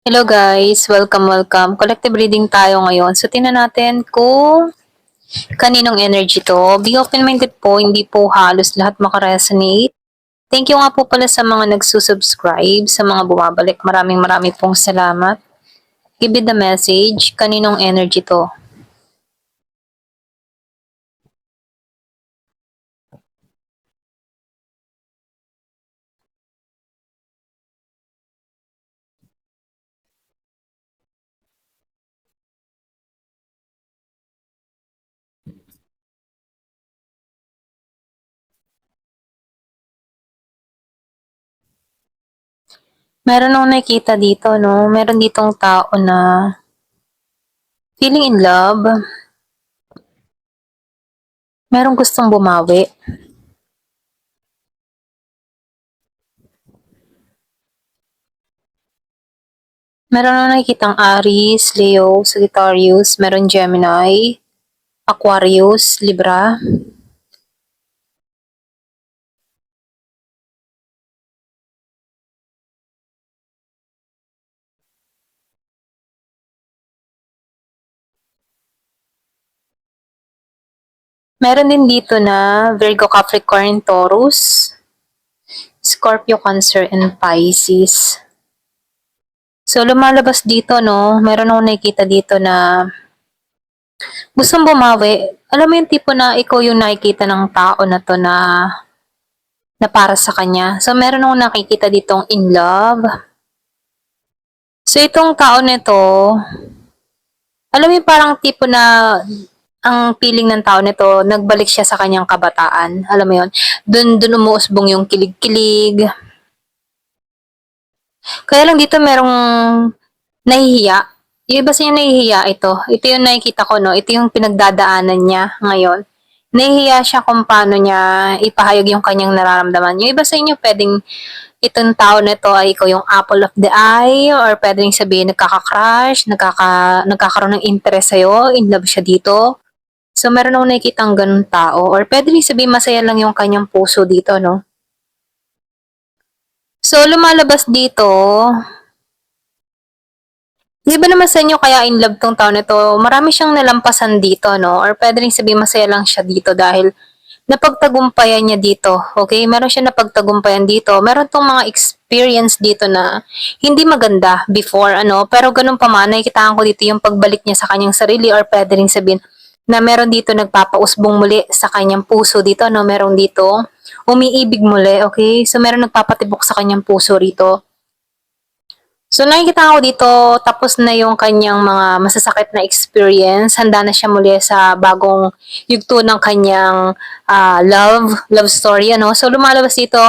Hello guys, welcome. Collective reading tayo ngayon. So tingnan natin kung kaninong energy to. Be open-minded po, hindi po halos lahat makaresonate. Thank you nga po pala sa mga nagsusubscribe, sa mga bumabalik. Maraming pong salamat. Give it the message, kaninong energy to. Meron akong nakikita dito, no? Meron ditong tao na feeling in love. Merong gustong bumawi. Meron akong nakikitang Aries, Leo, Sagittarius, meron Gemini, Aquarius, Libra. Meron din dito na Virgo, Capricorn, Taurus, Scorpio, Cancer, and Pisces. So, lumalabas dito, no? Meron akong nakikita dito na gustong bumawi. Alam mo yung tipo na ikaw yung nakikita ng tao na to na para sa kanya. So, meron akong nakikita ditong in love. So, itong tao nito, alam mo yung parang tipo na ang feeling ng tao nito, nagbalik siya sa kanyang kabataan. Alam mo yun? Doon umuusbong yung kilig-kilig. Kaya lang dito merong nahihiya. Yung iba sa inyo nahihiya ito. Ito yung nakikita ko, no? Ito yung pinagdadaanan niya ngayon. Nahihiya siya kung paano niya ipahayag yung kanyang nararamdaman. Yung iba sa inyo pwedeng itong tao na ito ay ikaw yung apple of the eye or pwedeng sabihin nagkaka-crush, nagkakaroon ng interest sa'yo, in love siya dito. So, meron akong nakikita ang ganun tao or pwedeng sabihin masaya lang yung kanyang puso dito, no? So, lumalabas dito, di ba naman sa inyo kaya in love tong tao na to, marami siyang nalampasan dito, no? Or pwede rin sabihin masaya lang siya dito dahil napagtagumpayan niya dito, okay? Meron siya napagtagumpayan dito. Meron tong mga experience dito na hindi maganda before, ano? Pero ganun pa man, nakikitaan ko dito yung pagbalik niya sa kanyang sarili or pwede rin sabihin na meron dito nagpapausbong muli sa kanyang puso dito, no? Meron dito umiibig muli, okay? So, meron nagpapatibok sa kanyang puso rito. So nakikita ko dito tapos na yung kanyang mga masasakit na experience. Handa na siya muli sa bagong yugto ng kanyang love story. Ano? So lumalabas dito,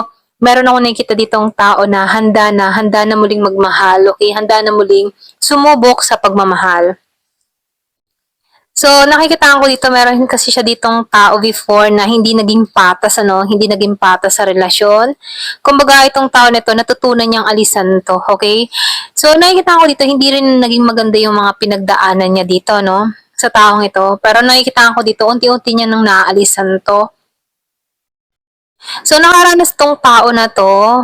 meron ako nakikita ditong tao na handa na muling magmahal. Okay? Handa na muling sumubok sa pagmamahal. So, nakikita ko dito, meron kasi siya ditong tao before na hindi naging patas, ano, hindi naging patas sa relasyon. Kumbaga, itong tao nito, natutunan niyang alisan to, okay? So, nakikita ko dito, hindi rin naging maganda yung mga pinagdaanan niya dito, no? Sa taong ito. Pero nakikita ko dito, unti-unti niya nang naaalisan to. So, nakaranas tong tao na to,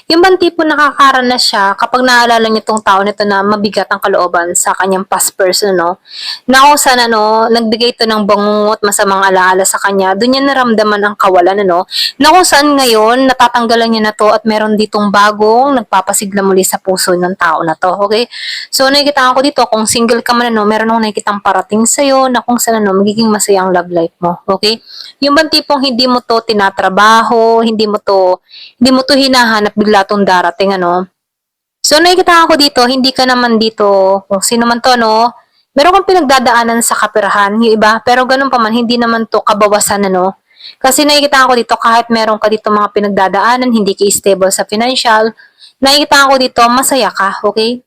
yung bang tipo nakakaranas siya kapag naalala niya tong tao nito na mabigat ang kalooban sa kanyang past person, no? Na kung saan, ano, nagbigay ito ng bangungot, masamang alaala sa kanya, doon niya naramdaman ang kawalan, ano? Na kung saan ngayon, natatanggalan niya na to at meron ditong bagong nagpapasigla muli sa puso ng tao na to, okay? So, nakikita ko dito, kung single ka man, ano, meron akong nakikitang parating sa'yo na kung saan, ano, magiging masaya ang love life mo, okay? Yung bang tipong hindi mo to tinatrabaho, hindi mo to hinahanap bigla tong darating, ano. So, nakikita ko dito, hindi ka naman dito, kung sino man to, no, meron kang pinagdadaanan sa kapirahan, yung iba, pero ganun pa man, hindi naman to kabawasan, ano. Kasi nakikita ko dito, kahit meron ka dito mga pinagdadaanan, hindi ka stable sa financial, nakikita ko dito, masaya ka, okay?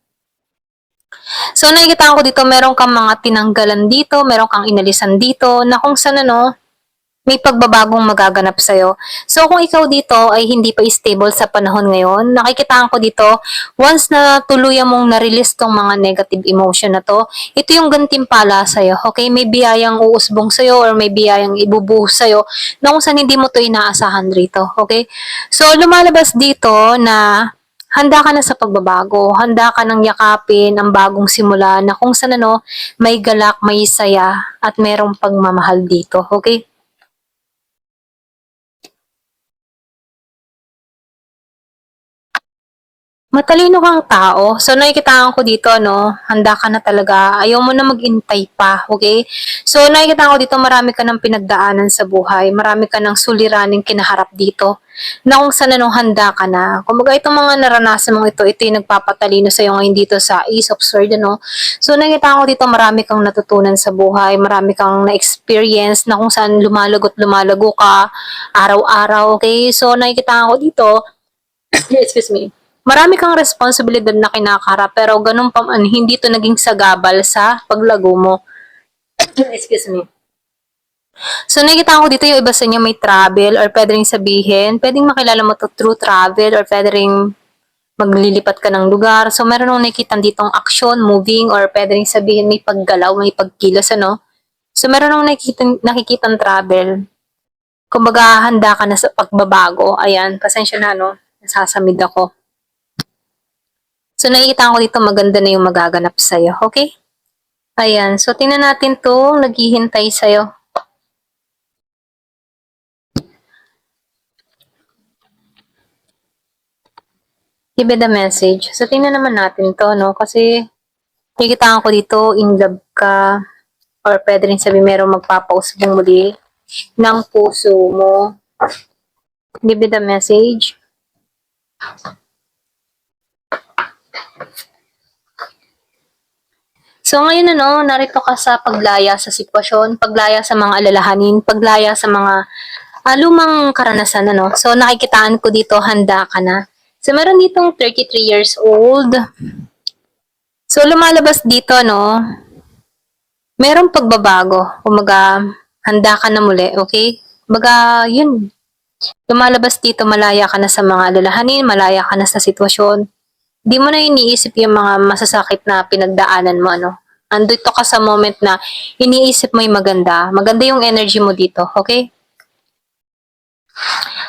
So, nakikita ko dito, meron kang mga tinanggalan dito, meron kang inalisan dito, na kung saan, ano, may pagbabagong magaganap sa'yo. So, kung ikaw dito ay hindi pa stable sa panahon ngayon, nakikitaan ko dito, once na tuluyan mong na-release tong mga negative emotion na to, ito yung gantimpala sa'yo. Okay? May biyayang uusbong sa'yo or may biyayang ibubuhos sa'yo na kung saan hindi mo to inaasahan rito. Okay? So, lumalabas dito na handa ka na sa pagbabago, handa ka ng yakapin ang bagong simula na kung saan may galak, may saya, at merong pagmamahal dito, okay? Matalino kang tao. So, nakikitaan ko dito, handa ka na talaga. Ayaw mo na maghintay pa, okay? So, nakikitaan ko dito, marami ka ng pinagdaanan sa buhay. Marami ka ng suliraning kinaharap dito. Na kung saan handa ka na. Kumbaga, itong mga naranasan mong ito yung nagpapatalino sa iyo ngayon dito sa Ace of Swords, So, nakikitaan ko dito, marami kang natutunan sa buhay. Marami kang na-experience na kung saan lumalago ka araw-araw, okay? So, nakikitaan ko dito, excuse me, marami kang responsibilidad na kinakaharap pero ganun pa man, hindi to naging sagabal sa paglago mo. Excuse me. So, nakikita ko dito yung iba sa inyo may travel or pwede rin sabihin, pwedeng makilala mo to through travel or pwede rin maglilipat ka ng lugar. So, meron nung nakikita ditong action, moving, or pwede rin sabihin may paggalaw, may pagkilos, So, meron nung nakikitang travel. Kumbaga, handa ka na sa pagbabago. Ayan, pasensya na, nasasamid ako. So, nakikita ko dito maganda na yung magaganap sa'yo. Okay? Ayan. So, tingnan natin to naghihintay sa'yo. Give it the message. So, tingnan naman natin to, Kasi, nakikita ko dito, in love ka, or pwede rin sabi merong magpapausbong muli ng puso mo. Give it the message. So ngayon narito ka sa paglaya sa sitwasyon, paglaya sa mga alalahanin, paglaya sa mga lumang karanasan So nakikitaan ko dito handa ka na. So meron ditong 33 years old. So lumalabas dito merong pagbabago. Kumaga handa ka na muli, okay? Kumbaga yun. Lumalabas dito malaya ka na sa mga alalahanin, malaya ka na sa sitwasyon. Di mo na iniisip yung mga masasakit na pinagdaanan mo, Andito ka sa moment na iniisip mo yung maganda. Maganda yung energy mo dito, okay?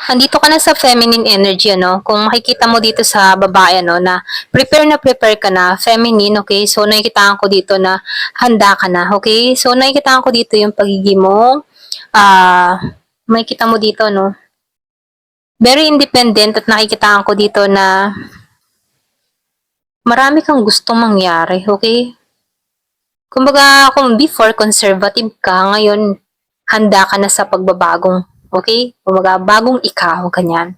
Andito ka na sa feminine energy, Kung makikita mo dito sa babae, na prepare ka na, feminine, okay? So, nakikitaan ko dito na handa ka na, okay? So, nakikitaan ko dito yung pagiging mo, makikita mo dito, very independent at nakikitaan ko dito na marami kang gustong mangyari, okay? Kumbaga, kung before conservative ka, ngayon handa ka na sa pagbabagong, okay? Kumbaga, bagong ikaw, ganyan.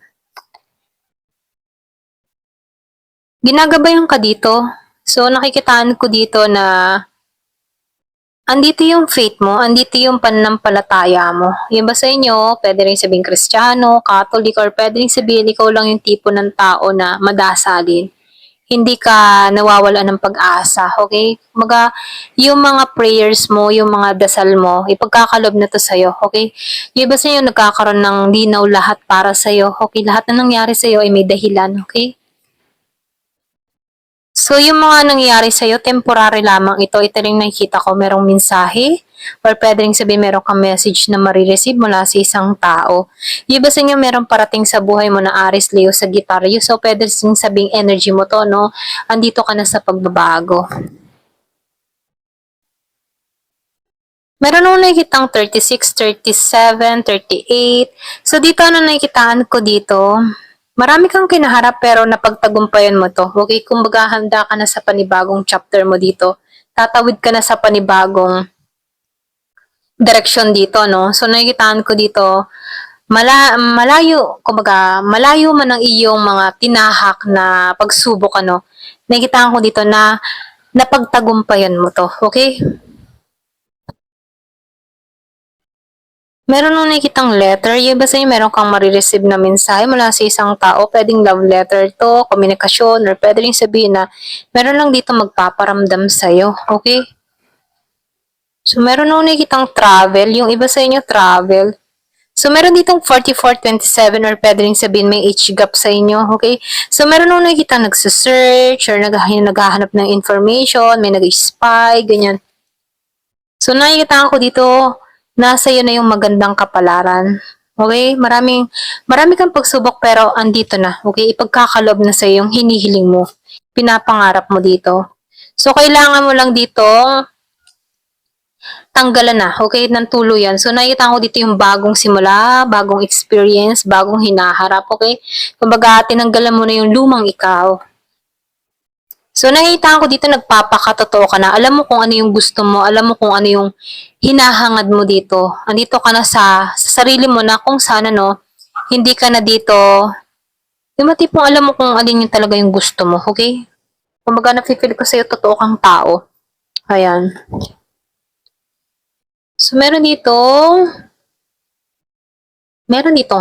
Ginagabayan ka dito. So, nakikitaan ko dito na andito yung faith mo, andito yung pananampalataya mo. Yung ba sa inyo, pwede rin sabihin Kristiyano, Catholic, or pwede rin sabihin ikaw lang yung tipo ng tao na madasalin. Hindi ka nawawalan ng pag-asa, okay? Mga, yung mga prayers mo, yung mga dasal mo, ipagkakalob na to sa'yo, okay? Yung iba sa inyo, nagkakaroon ng linaw lahat para sa'yo, okay? Lahat na nangyari sa'yo ay may dahilan, okay? So, yung mga nangyayari sa'yo, temporary lamang ito. Ito rin nakikita ko, merong mensahe or pwede rin sabihin meron kang message na marireceive mula sa isang tao. Yung iba sa inyo, merong parating sa buhay mo na Aries, Leo, Sagittarius. So, pwede rin sabing energy mo to, Andito ka na sa pagbabago. Meron akong nakikitang 36, 37, 38. So, dito nakikitaan ko dito, marami kang kinaharap pero napagtagumpayan mo to. Okay, kumbaga handa ka na sa panibagong chapter mo dito. Tatawid ka na sa panibagong direksyon dito, So, nakikitaan ko dito, malayo, kumbaga, malayo man ang iyong mga tinahak na pagsubok, Nakikitaan ko dito na napagtagumpayan mo to. Okay? Meron nung nakikitang letter, yung ba sa'yo meron kang marireceive na mensahe mula sa isang tao, pwedeng love letter to, komunikasyon, or pwede rin sabihin na meron lang dito magpaparamdam sa'yo, okay? So, meron nung nakikitang travel, yung iba sa inyo travel. So, meron ditong 4427 or pwede rin sabihin may age gap sa inyo, okay? So, meron nung nakikita nagsa-search or naghahanap ng information, may nag-spy, ganyan. So, nakikita ko dito, nasa iyo na yung magandang kapalaran. Okay? Marami kang pagsubok pero andito na. Okay? Ipagkakalob na sa yung hinihiling mo. Pinapangarap mo dito. So, kailangan mo lang dito tanggalan na, okay, ng tuluyan. So, nakikita ko dito yung bagong simula, bagong experience, bagong hinaharap, okay? Kumbaga, tinanggalan mo na yung lumang ikaw. So, nakikita ko dito nagpapakatotoo ka na. Alam mo kung ano yung gusto mo, alam mo kung ano yung hinahangad mo dito. Andito ka na sa sarili mo na kung sana, no, hindi ka na dito, yung matipong alam mo kung alin yung talaga yung gusto mo, okay? Kumbaga, nafe-feel ko sa'yo, totoo kang tao. Ayan. So, meron ditong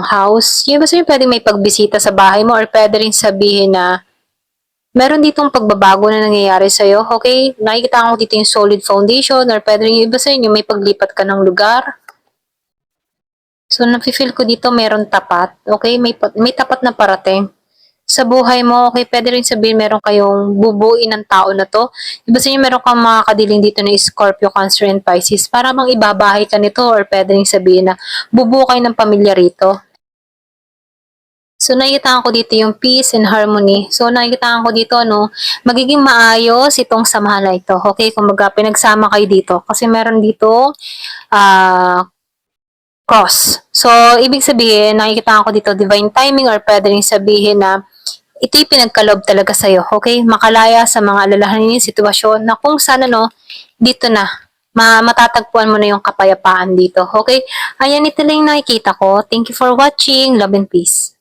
house. Yung gusto nyo pwedeng may pagbisita sa bahay mo or pwede rin sabihin na meron ditong pagbabago na nangyayari sa'yo. Okay? Nakikita ko dito yung solid foundation or pwede rin yung iba sa inyo may paglipat ka ng lugar. So, nafe-feel ko dito meron tapat. Okay? May tapat na parating sa buhay mo. Okay? Pwede rin sabihin meron kayong bubuin ng tao na to. Iba sa inyo meron kang mga kadiling dito na Scorpio, Cancer, and Pisces. Para bang ibabahay ka nito or pwede rin sabihin na bubuo kayo ng pamilya rito. So, nakikita ko dito yung peace and harmony. So, nakikita ko dito, no, magiging maayos itong samahan na ito. Okay? Kung pinagsama kayo dito. Kasi meron dito, ah, cross. So, ibig sabihin, nakikita ko dito divine timing or pwede rin sabihin na ito'y pinagkalob talaga sa'yo. Okay? Makalaya sa mga alalahanin yung sitwasyon na kung sana, no, dito na. Matatagpuan mo na yung kapayapaan dito. Okay? Ayan, ito lang yung nakikita ko. Thank you for watching. Love and peace.